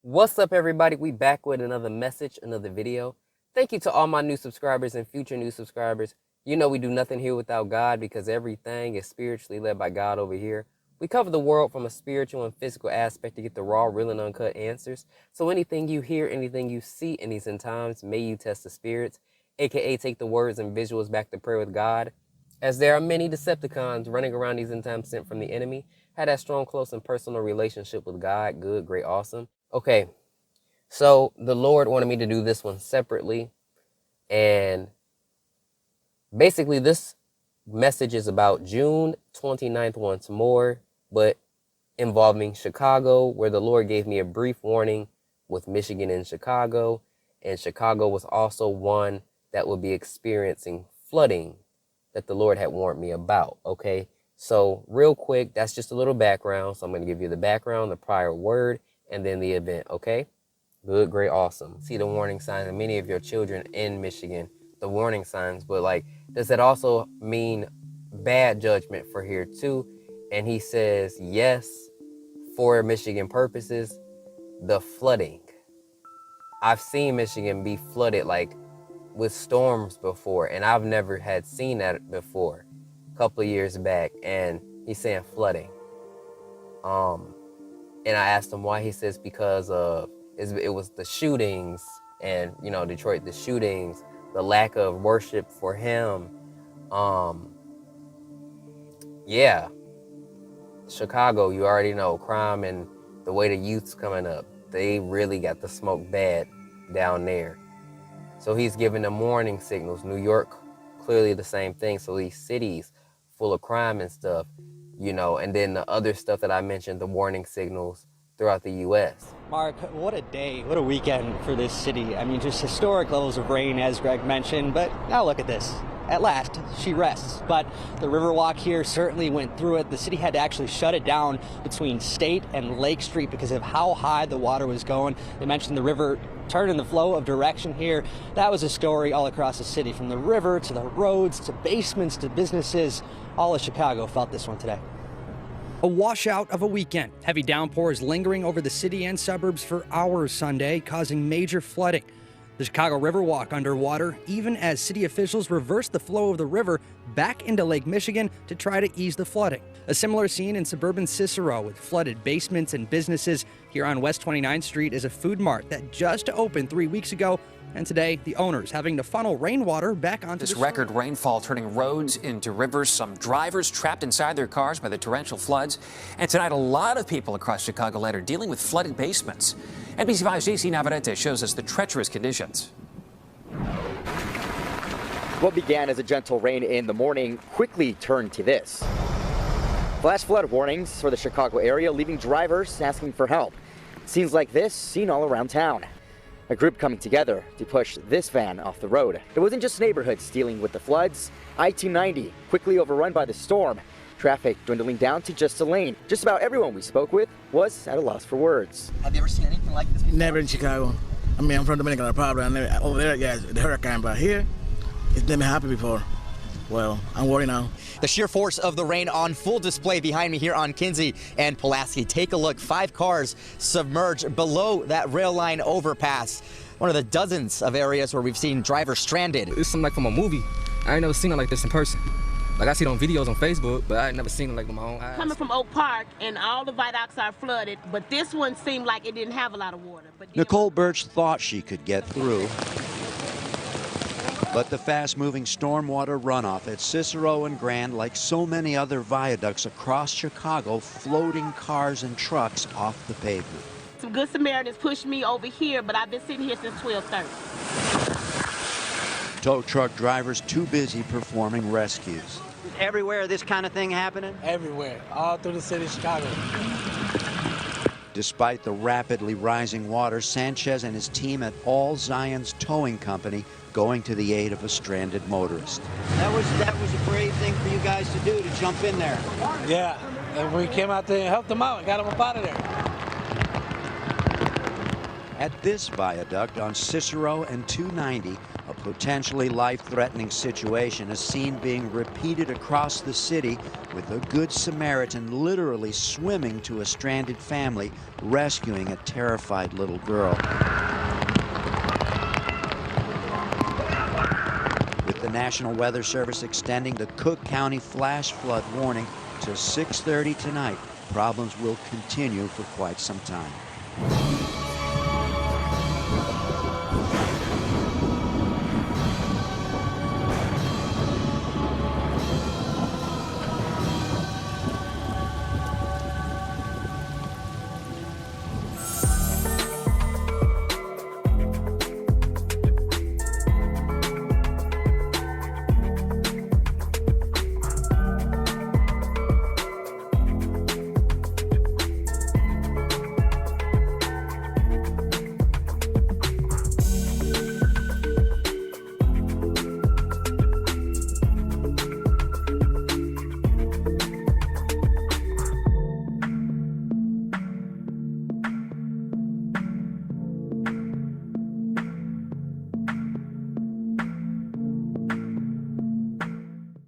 What's up, everybody? We back with another message, another video. Thank you to all my new subscribers and future new subscribers. You know we do nothing here without God because everything is spiritually led by God over here. We cover the world from a spiritual and physical aspect to get the raw, real, and uncut answers. So anything you hear, anything you see in these end times, may you test the spirits, aka take the words and visuals back to prayer with God. As there are many Decepticons running around these end times sent from the enemy, had that strong, close, and personal relationship with God. Good, great, awesome. Okay, so the Lord wanted me to do this one separately, and basically this message is about June 29th once more, but involving Chicago, where the Lord gave me a brief warning with Michigan and Chicago was also one that would be experiencing flooding that the Lord had warned me about, okay? So real quick, that's just a little background, so I'm going to give you the background, the prior word, and then the event, okay? Good, great, awesome. See the warning signs, and many of your children in Michigan, the warning signs, but like, does that also mean bad judgment for here too? And he says, yes, for Michigan purposes, the flooding. I've seen Michigan be flooded like with storms before, and I've never had seen that before a couple of years back, and he's saying flooding. And I asked him why. He says because of it was the shootings, and you know, Detroit, the shootings, the lack of worship for him. Yeah, Chicago, you already know, crime and the way the youth's coming up, they really got the smoke bad down there. So he's giving them warning signals. New York, clearly the same thing. So these cities full of crime and stuff, you know, and then the other stuff that I mentioned, the warning signals throughout the U.S. Mark, what a day, what a weekend for this city. I mean, just historic levels of rain, as Greg mentioned, but now look at this. At last, she rests. But the Riverwalk here certainly went through it. The city had to actually shut it down between State and Lake Street because of how high the water was going. They mentioned the river turning the flow of direction here. That was a story all across the city, from the river to the roads to basements to businesses. All of Chicago felt this one today. A washout of a weekend. Heavy downpours lingering over the city and suburbs for hours Sunday, causing major flooding. The Chicago Riverwalk underwater, even as city officials reversed the flow of the river back into Lake Michigan to try to ease the flooding. A similar scene in suburban Cicero with flooded basements and businesses. Here on West 29th Street is a food mart that just opened 3 weeks ago. And today, the owners having to funnel rainwater back onto this record rainfall turning roads into rivers, some drivers trapped inside their cars by the torrential floods. And tonight, a lot of people across Chicagoland are dealing with flooded basements. NBC5's JC Navarrete shows us the treacherous conditions. What began as a gentle rain in the morning quickly turned to this. Flash flood warnings for the Chicago area, leaving drivers asking for help. Scenes like this seen all around town. A group coming together to push this van off the road. It wasn't just neighborhoods dealing with the floods. I-290 quickly overrun by the storm. Traffic dwindling down to just a lane. Just about everyone we spoke with was at a loss for words. Have you ever seen anything like this before? Never in Chicago. I mean, I'm from Dominican Republic. Over there, yeah, the hurricane, but here, it's never happened before. Well, I'm worried now. The sheer force of the rain on full display behind me here on Kinsey and Pulaski. Take a look, 5 cars submerged below that rail line overpass. One of the dozens of areas where we've seen drivers stranded. It's something like from a movie. I ain't never seen it like this in person. Like, I see it on videos on Facebook, but I ain't never seen it like with my own eyes. Coming from Oak Park, and all the viaducts are flooded, but this one seemed like it didn't have a lot of water. But Nicole Birch thought she could get through. But the fast-moving stormwater runoff at Cicero and Grand, like so many other viaducts across Chicago, floating cars and trucks off the pavement. Some good Samaritans pushed me over here, but I've been sitting here since 12:30. Tow truck drivers too busy performing rescues. Everywhere this kind of thing happening? Everywhere, all through the city of Chicago. Despite the rapidly rising water, Sanchez and his team at All Zion's Towing Company going to the aid of a stranded motorist. That was a brave thing for you guys to do, to jump in there. Yeah, and we came out there and helped them out and got them up out of there. At this viaduct on Cicero and 290, a potentially life-threatening situation is seen being repeated across the city, with a Good Samaritan literally swimming to a stranded family, rescuing a terrified little girl. With the National Weather Service extending the Cook County flash flood warning to 6:30 tonight, problems will continue for quite some time.